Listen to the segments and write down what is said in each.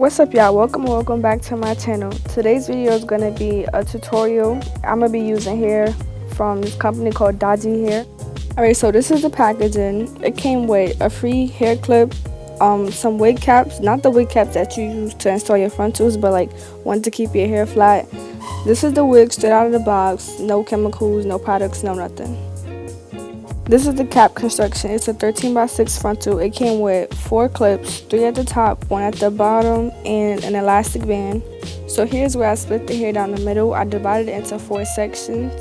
What's up, y'all? Welcome back to my channel. Today's video is going to be a tutorial. I'm going to be using hair from this company called Dodgy Hair. Alright, so this is the packaging. It came with a free hair clip, some wig caps, not the wig caps that you use to install your frontals, but like one to keep your hair flat. This is the wig straight out of the box, no chemicals, no products, no nothing. This is the cap construction. It's a 13x6 frontal. It came with 4 clips, 3 at the top, 1 at the bottom, and an elastic band. So here's where I split the hair down the middle. I divided it into 4 sections.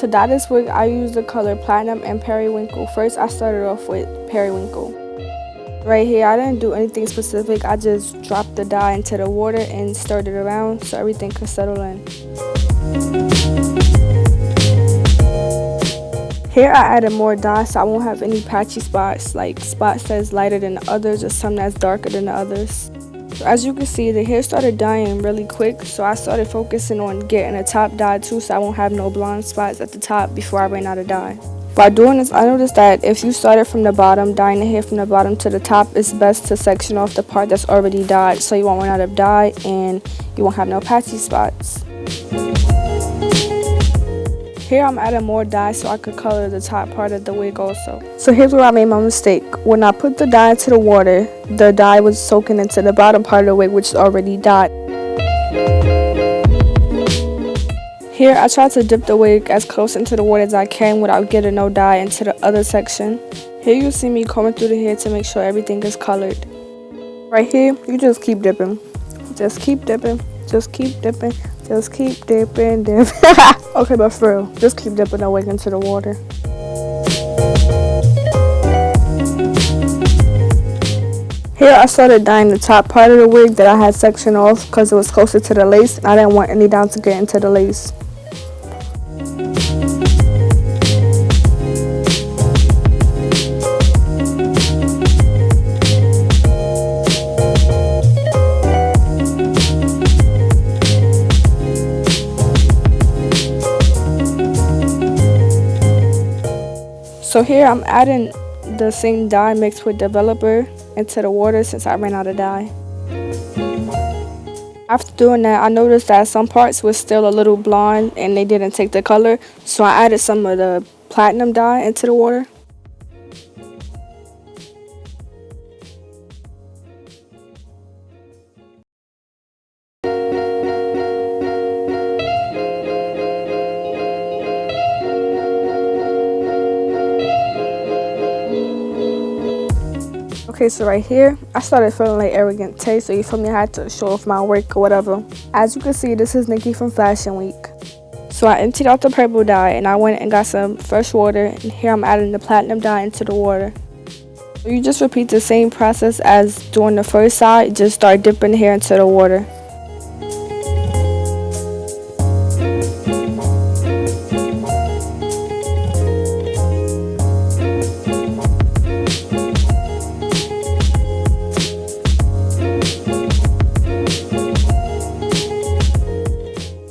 To dye this wig, I used the color Platinum and Periwinkle. First, I started off with Periwinkle. Right here, I didn't do anything specific. I just dropped the dye into the water and stirred it around so everything could settle in. Here I added more dye so I won't have any patchy spots, like spots that's lighter than the others or some that's darker than the others. So as you can see, the hair started dyeing really quick, so I started focusing on getting the top dyed too so I won't have no blonde spots at the top before I ran out of dye. By doing this, I noticed that if you started from the bottom, dyeing the hair from the bottom to the top, it's best to section off the part that's already dyed so you won't run out of dye and you won't have no patchy spots. Here I'm adding more dye so I could color the top part of the wig also. So here's where I made my mistake. When I put the dye into the water, the dye was soaking into the bottom part of the wig, which is already dyed. Here I tried to dip the wig as close into the water as I can without getting no dye into the other section. Here you see me combing through the hair to make sure everything is colored. Right here, you just keep dipping. Just keep dipping. Just keep dipping. Just keep dipping. Okay, but for real, just keep dipping the wig into the water. Here I started dyeing the top part of the wig that I had sectioned off because it was closer to the lace and I didn't want any down to get into the lace. So here I'm adding the same dye mixed with developer into the water since I ran out of dye. After doing that, I noticed that some parts was still a little blonde and they didn't take the color, so I added some of the platinum dye into the water. Okay, so right here, I started feeling like arrogant taste, so you feel me, I had to show off my work or whatever. As you can see, this is Nikki from Fashion Week. So I emptied out the purple dye and I went and got some fresh water, and here I'm adding the platinum dye into the water. So you just repeat the same process as doing the first side, just start dipping the hair into the water.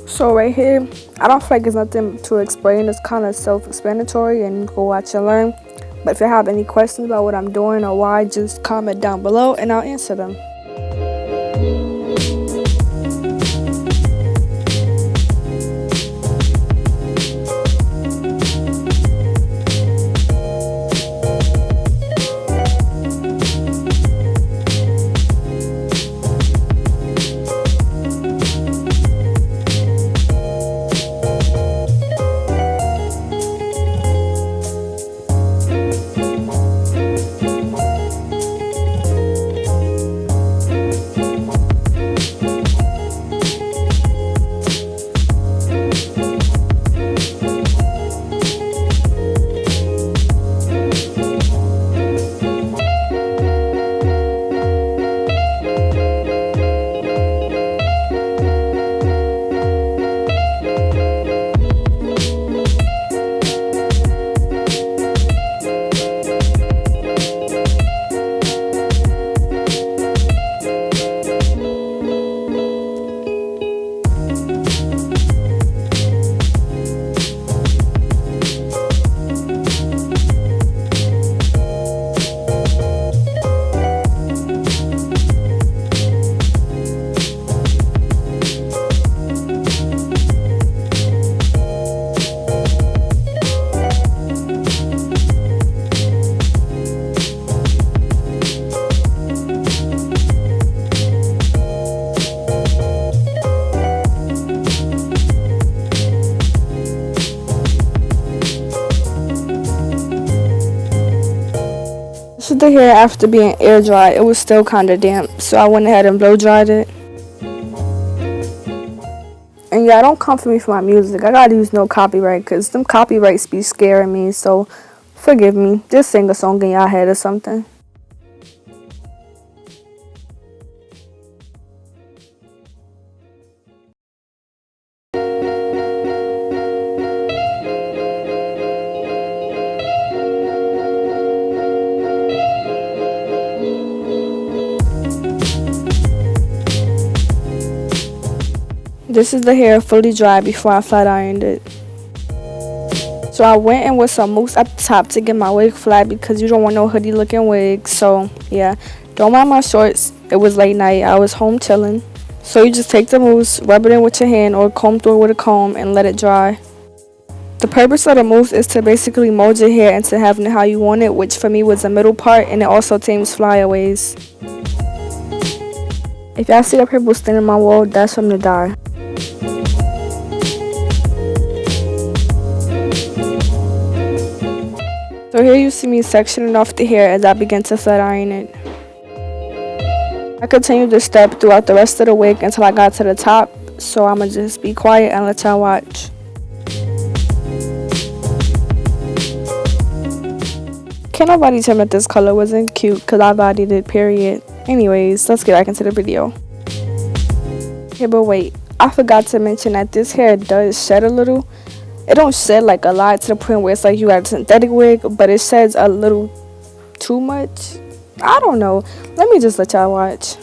So right here, I don't feel like there's nothing to explain. It's kind of self-explanatory and go watch and learn. But if you have any questions about what I'm doing or why, just comment down below and I'll answer them. hair after being air dried, it was still kind of damp, so I went ahead and blow dried it. And yeah, don't come for me for my music. I gotta use no copyright because them copyrights be scaring me, so forgive me. Just sing a song in your head or something. This is the hair fully dry before I flat ironed it. So I went in with some mousse at the top to get my wig flat because you don't want no hoodie looking wig. So yeah, don't mind my shorts. It was late night. I was home chilling. So you just take the mousse, rub it in with your hand or comb through it with a comb and let it dry. The purpose of the mousse is to basically mold your hair into having it how you want it, which for me was the middle part, and it also tames flyaways. If y'all see the purple stain in my wall, that's from the dye. So here you see me sectioning off the hair as I begin to flat iron it. I continued this step throughout the rest of the wig until I got to the top, so I'ma just be quiet and let y'all watch. Can't nobody tell me that this color wasn't cute because I bodied it, period. Anyways, let's get back into the video. Okay, but wait, I forgot to mention that this hair does shed a little. It don't shed like a lot to the point where it's like you got a synthetic wig, but it sheds a little too much. I don't know. Let me just let y'all watch.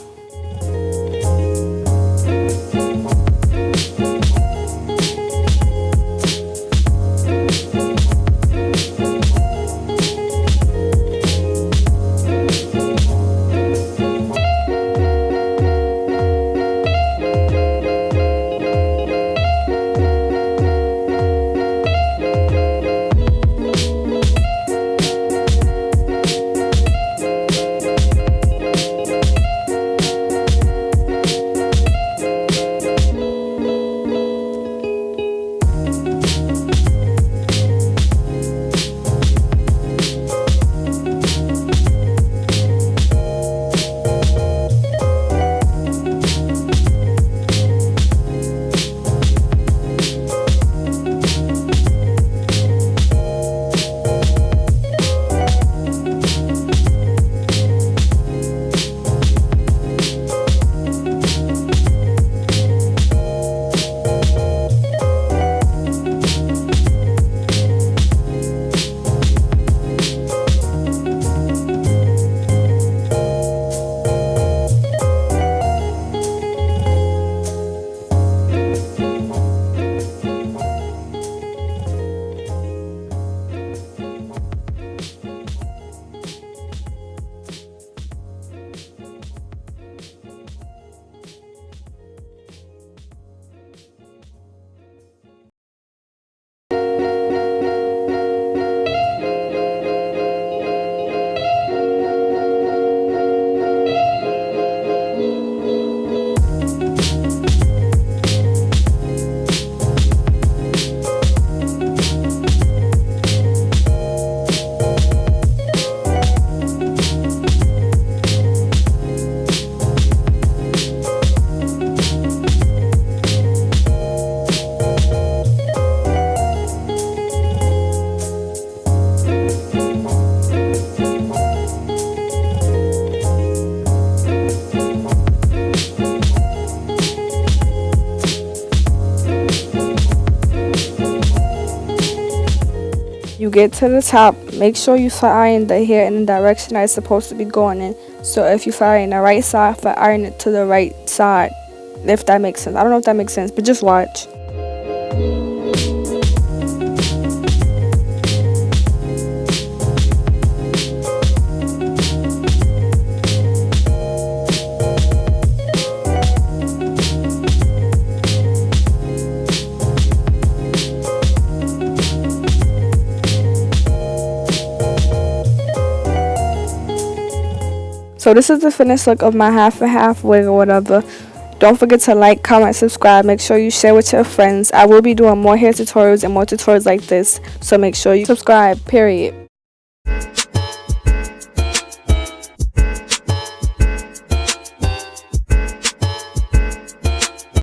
You get to the top, make sure you flat iron the hair in the direction that it's supposed to be going in. So if you flat iron the right side, flat iron it to the right side, if that makes sense. I don't know if that makes sense, but just watch. So this is the finished look of my half and half wig or whatever. Don't forget to like, comment, subscribe. Make sure you share with your friends. I will be doing more hair tutorials and more tutorials like this. So make sure you subscribe, period.